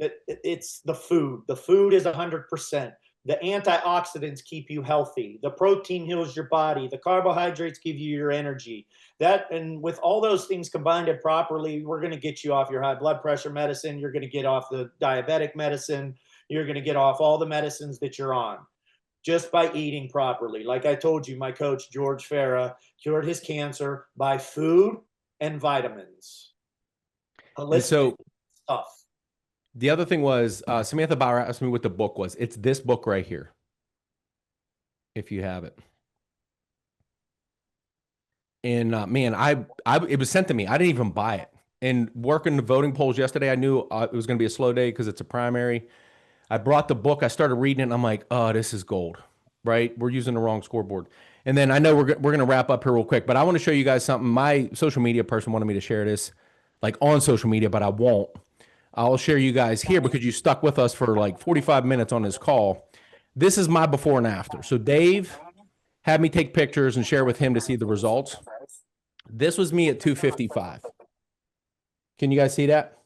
it's the food. The food is 100%. The antioxidants keep you healthy. The protein heals your body. The carbohydrates give you your energy. And with all those things combined properly, we're going to get you off your high blood pressure medicine. You're going to get off the diabetic medicine. You're going to get off all the medicines that you're on just by eating properly. Like I told you, my coach, George Farah, cured his cancer by food and vitamins. And so stuff. the other thing was, Samantha Bauer asked me what the book was. It's this book right here, if you have it. And man, it was sent to me. I didn't even buy it. And working the voting polls yesterday, I knew it was going to be a slow day because it's a primary. I brought the book. I started reading it, and I'm like, oh, this is gold, right? We're using the wrong scoreboard. And then I know we're going to wrap up here real quick, but I want to show you guys something. My social media person wanted me to share this, like on social media, but I won't. I'll share you guys here because you stuck with us for like 45 minutes on this call. This is my before and after. So Dave had me take pictures and share with him to see the results. This was me at 255. Can you guys see that?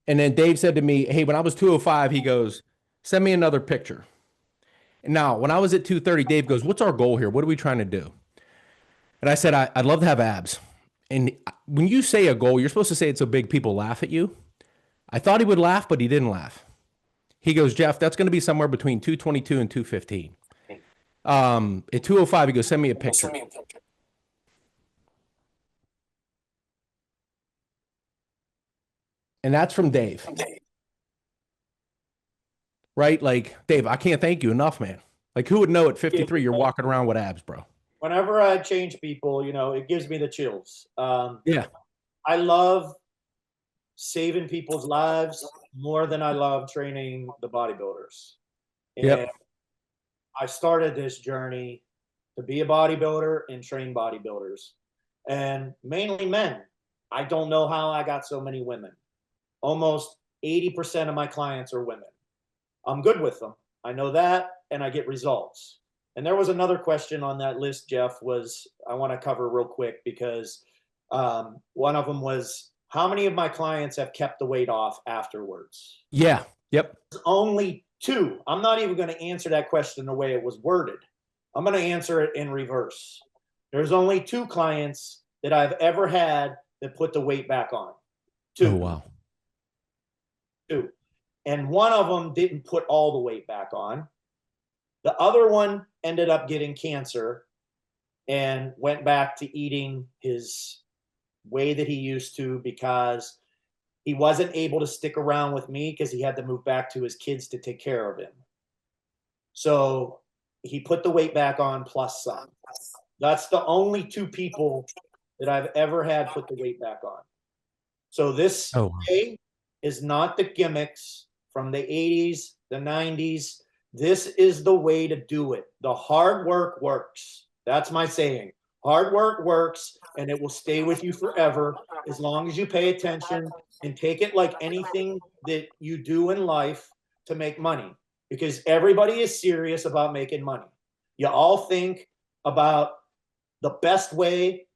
And then Dave said to me, hey, when I was 205, he goes, send me another picture. And now, when I was at 230, Dave goes, what's our goal here? What are we trying to do? And I said, I'd love to have abs. And when you say a goal, you're supposed to say it so big people laugh at you. I thought he would laugh, but he didn't laugh. He goes, Jeff, that's going to be somewhere between 222 and 215. At 2:05, he goes, send me a picture. And that's from Dave. Right? Like, Dave, I can't thank you enough, man. Like, who would know at 53 you're walking around with abs, bro? Whenever I change people, it gives me the chills. Yeah. I love saving people's lives more than I love training the bodybuilders. And Yep. I started this journey to be a bodybuilder and train bodybuilders, and mainly men. I don't know how I got so many women. Almost 80% of my clients are women. I'm good with them. I know that, and I get results. And there was another question on that list, Jeff, I want to cover real quick because one of them was, how many of my clients have kept the weight off afterwards? Yeah. Yep. There's only 2. I'm not even going to answer that question the way it was worded. I'm going to answer it in reverse. There's only 2 clients that I've ever had that put the weight back on. 2. Oh, wow. 2. And one of them didn't put all the weight back on. The other one ended up getting cancer and went back to eating his way that he used to because he wasn't able to stick around with me because he had to move back to his kids to take care of him. So he put the weight back on plus some. That's the only 2 people that I've ever had put the weight back on. So this way is not the gimmicks from the 80s, the 90s. This is the way to do it. The hard work works. That's my saying. Hard work works, and it will stay with you forever as long as you pay attention and take it like anything that you do in life to make money, because everybody is serious about making money. You all think about the best way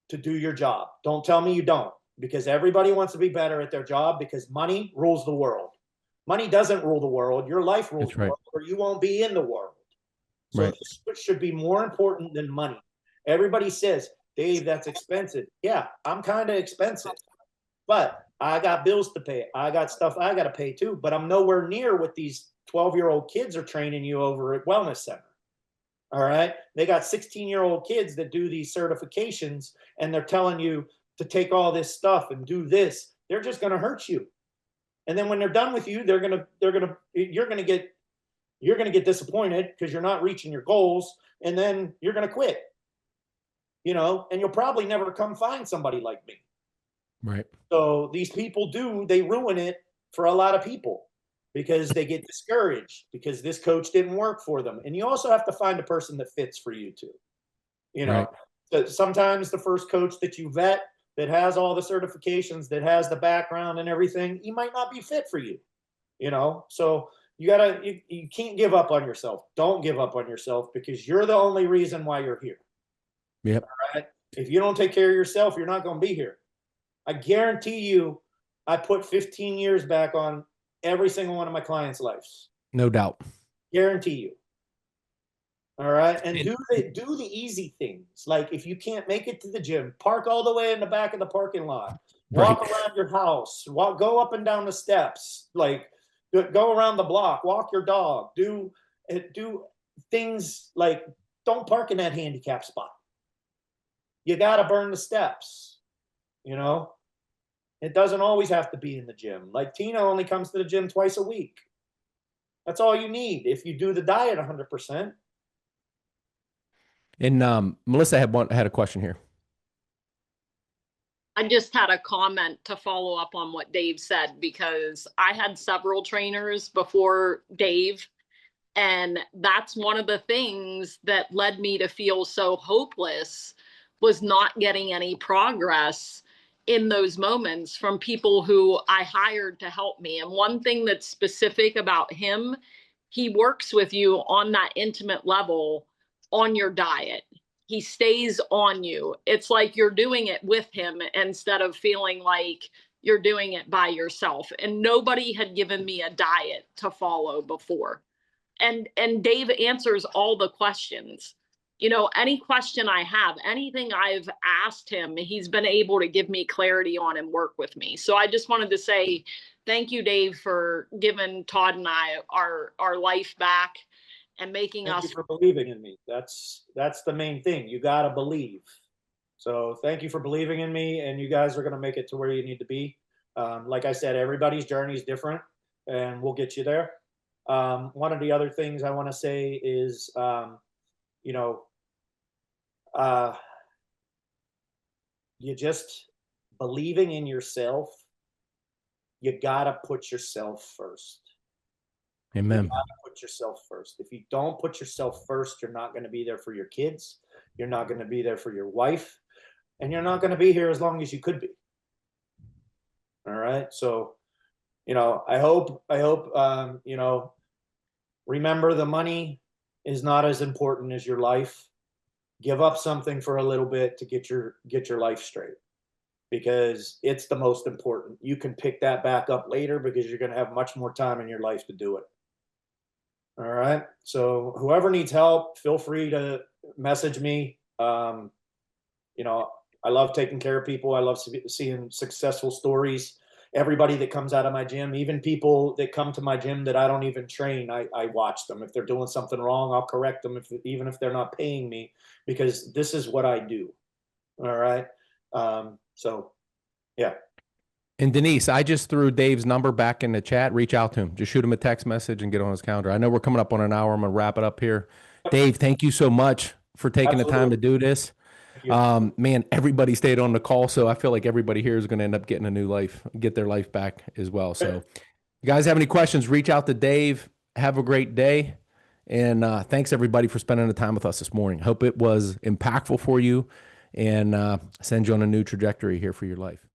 to do your job. Don't tell me you don't, because everybody wants to be better at their job because money rules the world. Money doesn't rule the world. Your life rules the world, or you won't be in the world. So this should be more important than money. Everybody says, Dave, that's expensive. Yeah, I'm kind of expensive, but I got bills to pay. I got stuff I got to pay too, but I'm nowhere near what these 12-year-old kids are training you over at Wellness Center. All right. They got 16-year-old kids that do these certifications, and they're telling you to take all this stuff and do this. They're just going to hurt you. And then when they're done with you, you're going to get disappointed because you're not reaching your goals, and then you're going to quit. And you'll probably never come find somebody like me. Right. So these people they ruin it for a lot of people because they get discouraged because this coach didn't work for them. And you also have to find a person that fits for you too. So sometimes the first coach that you vet that has all the certifications, that has the background and everything, he might not be fit for you. So you can't give up on yourself. Don't give up on yourself, because you're the only reason why you're here. Yep. All right. If you don't take care of yourself, you're not going to be here. I guarantee you, I put 15 years back on every single one of my clients' lives. No doubt. Guarantee you. All right. And do the easy things. Like, if you can't make it to the gym, park all the way in the back of the parking lot. Walk around your house. Go up and down the steps. Like, go around the block. Walk your dog. Do things like, don't park in that handicap spot. You got to burn the steps. It doesn't always have to be in the gym. Like, Tina only comes to the gym twice a week. That's all you need if you do the diet 100%. And Melissa had a question here. I just had a comment to follow up on what Dave said, because I had several trainers before Dave, and that's one of the things that led me to feel so hopeless, was not getting any progress in those moments from people who I hired to help me. And one thing that's specific about him, he works with you on that intimate level on your diet. He stays on you. It's like you're doing it with him instead of feeling like you're doing it by yourself. And nobody had given me a diet to follow before. And Dave answers all the questions. Any question I have, anything I've asked him, he's been able to give me clarity on and work with me. So I just wanted to say thank you, Dave, for giving Todd and I our life back. and making Thank us. you for believing in me. That's the main thing. You got to believe. So thank you for believing in me, and you guys are going to make it to where you need to be. Like I said, everybody's journey is different, and we'll get you there. One of the other things I want to say is, you know, you just believing in yourself. You got to put yourself first. Amen. You gotta put yourself first. If you don't put yourself first, you're not going to be there for your kids. You're not going to be there for your wife, and you're not going to be here as long as you could be. All right. So, you know, I hope, you know, remember the money is not as important as your life. Give up something for a little bit to get your life straight, because it's the most important. You can pick that back up later because you're going to have much more time in your life to do it. All right. So whoever needs help, feel free to message me. You know, I love taking care of people. I love seeing successful stories. Everybody that comes out of my gym, even people that come to my gym that I don't even train, I watch them. If they're doing something wrong, I'll correct them, even if they're not paying me, because this is what I do. All right. So, yeah. And Denise, I just threw Dave's number back in the chat. Reach out to him. Just shoot him a text message and get on his calendar. I know we're coming up on an hour. I'm going to wrap it up here. Dave, thank you so much for taking the time to do this. Man, everybody stayed on the call, so I feel like everybody here is going to end up getting a new life, get their life back as well. So you guys have any questions, reach out to Dave. Have a great day. And thanks, everybody, for spending the time with us this morning. Hope it was impactful for you and send you on a new trajectory here for your life.